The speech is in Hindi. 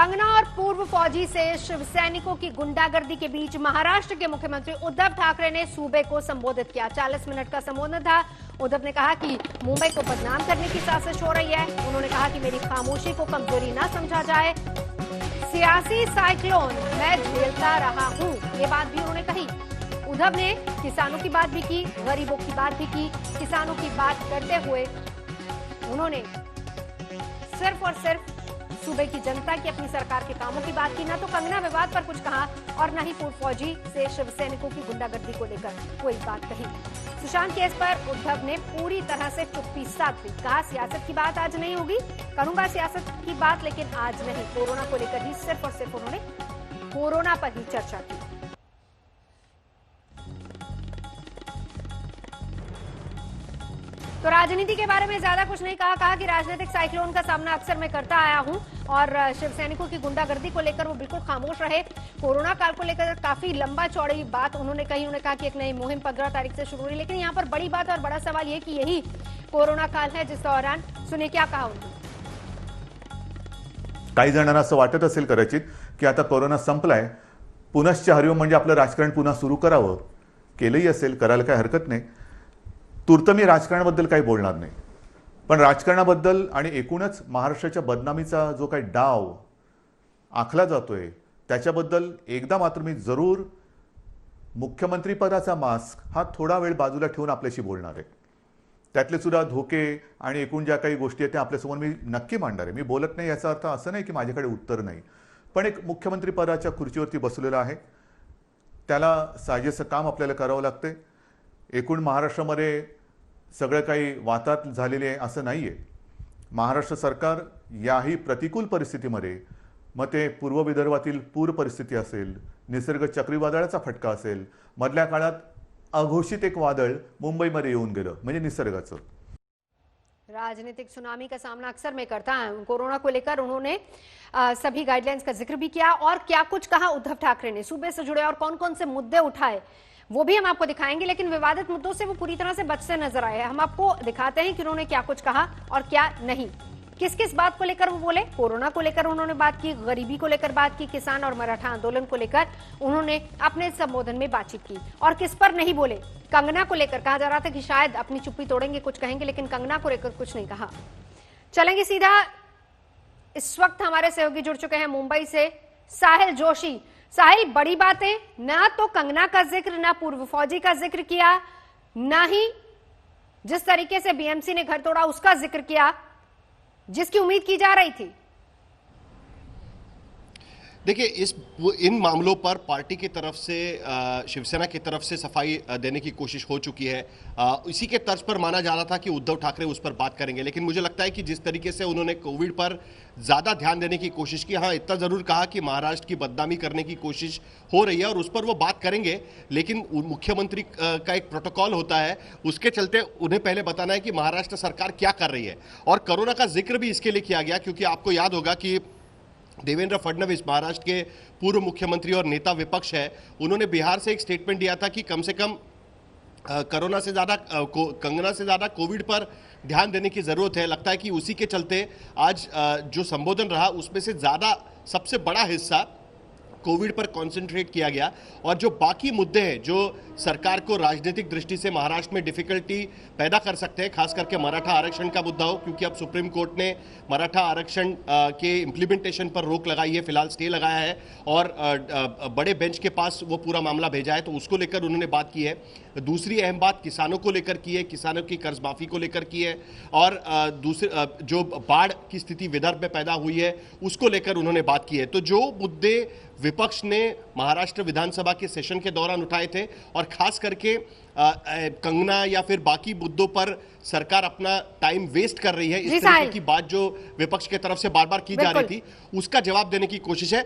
कंगना और पूर्व फौजी से शिव सैनिकों की गुंडागर्दी के बीच महाराष्ट्र के मुख्यमंत्री उद्धव ठाकरे ने सूबे को संबोधित किया। 40 मिनट का संबोधन था। उद्धव ने कहा कि मुंबई को बदनाम करने की साजिश हो रही है। उन्होंने कहा कि मेरी खामोशी को कमजोरी ना समझा जाए। सियासी साइक्लोन मैं झेलता रहा हूं, ये बात भी उन्होंने कही। उद्धव ने किसानों की बात भी की, गरीबों की बात भी की। किसानों की बात करते हुए उन्होंने सिर्फ और सिर्फ सूबे की जनता की, अपनी सरकार के कामों की बात की। ना तो कंगना विवाद पर कुछ कहा और न ही पूर्व फौजी से शिव सैनिकों की गुंडागर्दी को लेकर कोई बात कही। सुशांत केस पर उद्धव ने पूरी तरह से चुप्पी साध दी। कहा सियासत की बात आज नहीं होगी, करूंगा सियासत की बात लेकिन आज नहीं। कोरोना को लेकर ही सिर्फ और सिर्फ उन्होंने कोरोना पर ही चर्चा की। तो राजनीति के बारे में ज्यादा कुछ नहीं कहा। कहा कि राजनीतिक साइक्लोन का सामना अक्सर मैं करता आया हूं और शिव सैनिकों की गुंडागर्दी को लेकर वो बिल्कुल खामोश रहे। कोरोना काल को लेकर काफी लंबा चौड़ी बात उन्होंने कही। उन्होंने कहा कि एक नई मुहिम 15 तारीख से शुरू हुई, लेकिन यहाँ पर बड़ी बात और बड़ा सवाल ये कि यही कोरोना काल है जिस दौरान, सुनिए क्या कहा उन्होंने। काही जणांना असं वाटत असेल कदाचित की आता कोरोना संपलाय, पुनश्च हरिओम म्हणजे आपलं राजकारण पुन्हा सुरू करावं. केलंही असेल, करायला काही हरकत नाही. तूर्त मी राजकारणाबद्दल काही बोलणार नाही, पण राजकारणाबद्दल आणि एकूणच महाराष्ट्राच्या बदनामीचा जो काही डाव आखला जातोय त्याच्याबद्दल एकदा मात्र मी जरूर मुख्यमंत्रीपदाचा मास्क हा थोडा वेळ बाजूला ठेवून आपल्याशी बोलणार आहे. त्यातले सुद्धा धोके आणि एकूण ज्या काही गोष्टी आहेत त्या आपल्यासमोर मी नक्की मांडणार आहे. मी बोलत नाही याचा अर्थ असं नाही की माझ्याकडे उत्तर नाही, पण एक मुख्यमंत्रीपदाच्या खुर्चीवरती बसलेला आहे, त्याला साजेसं काम आपल्याला करावं लागते. एकूण महाराष्ट्रामध्ये सगळं काही वाताहत झालेले आहे असं नाहीये. महाराष्ट्र सरकार याही प्रतिकूल परिस्थितीमध्ये, मग ते पूर्व विदर्भातील पूर परिस्थिती असेल, निसर्ग चक्रीवादळाचा फटका असेल, मधल्या काळात अघोषित एक वादळ मुंबईमध्ये येऊन गेलं म्हणजे निसर्गाचं. राजनीतिक सुनामी का सामना अक्सर मैं करता हूं। कोरोना को लेकर उन्होंने सभी गाइडलाइंस का जिक्र भी किया और क्या कुछ कहा उद्धव ठाकरे ने, सूबे से जुड़े और कौन कौन से मुद्दे उठाए वो भी हम आपको दिखाएंगे, लेकिन विवादित मुद्दों से वो पूरी तरह से बचते नजर आए हैं। हम आपको दिखाते हैं कि उन्होंने क्या कुछ कहा और क्या नहीं। किस किस बात को लेकर वो बोले। कोरोना को लेकर उन्होंने बात की, गरीबी को लेकर बात की, किसान और मराठा आंदोलन को लेकर उन्होंने अपने संबोधन में बातचीत की। और किस पर नहीं बोले, कंगना को लेकर कहा जा रहा था कि शायद अपनी चुप्पी तोड़ेंगे, कुछ कहेंगे, लेकिन कंगना को लेकर कुछ नहीं कहा। चलेंगे सीधा, इस वक्त हमारे सहयोगी जुड़ चुके हैं मुंबई से, साहिल जोशी। साहिल, बड़ी बातें, ना तो कंगना का जिक्र, ना पूर्व फौजी का जिक्र किया, ना ही जिस तरीके से बीएमसी ने घर तोड़ा उसका जिक्र किया जिसकी उम्मीद की जा रही थी। देखिए, इन मामलों पर पार्टी की तरफ से, शिवसेना की तरफ से सफाई देने की कोशिश हो चुकी है। इसी के तर्ज पर माना जा रहा था कि उद्धव ठाकरे उस पर बात करेंगे, लेकिन मुझे लगता है कि जिस तरीके से उन्होंने कोविड पर ज़्यादा ध्यान देने की कोशिश की, हाँ इतना ज़रूर कहा कि महाराष्ट्र की बदनामी करने की कोशिश हो रही है और उस पर वो बात करेंगे, लेकिन मुख्यमंत्री का एक प्रोटोकॉल होता है, उसके चलते उन्हें पहले बताना है कि महाराष्ट्र सरकार क्या कर रही है। और कोरोना का जिक्र भी इसके लिए किया गया क्योंकि आपको याद होगा कि देवेंद्र फडणवीस महाराष्ट्र के पूर्व मुख्यमंत्री और नेता विपक्ष है, उन्होंने बिहार से एक स्टेटमेंट दिया था कि कम से कम कोरोना से ज़्यादा कंगना से ज़्यादा कोविड पर ध्यान देने की ज़रूरत है। लगता है कि उसी के चलते आज जो संबोधन रहा उसमें से ज़्यादा, सबसे बड़ा हिस्सा कोविड पर कंसंट्रेट किया गया और जो बाकी मुद्दे हैं जो सरकार को राजनीतिक दृष्टि से महाराष्ट्र में डिफिकल्टी पैदा कर सकते हैं, खास करके मराठा आरक्षण का मुद्दा हो, क्योंकि अब सुप्रीम कोर्ट ने मराठा आरक्षण के इम्प्लीमेंटेशन पर रोक लगाई है, फिलहाल स्टे लगाया है और बड़े बेंच के पास वो पूरा मामला भेजा है, तो उसको लेकर उन्होंने बात की है। दूसरी अहम बात किसानों को लेकर की है, किसानों की कर्ज माफी को लेकर की है और दूसरे जो बाढ़ की स्थिति विदर्भ में पैदा हुई है उसको लेकर उन्होंने बात की है। तो जो मुद्दे विपक्ष ने महाराष्ट्र विधानसभा के सेशन के दौरान उठाए थे और खास करके कंगना या फिर बाकी मुद्दों पर सरकार अपना टाइम वेस्ट कर रही है, इस तरीके की बात जो विपक्ष की तरफ से बार बार की जा रही थी, उसका जवाब देने की कोशिश है।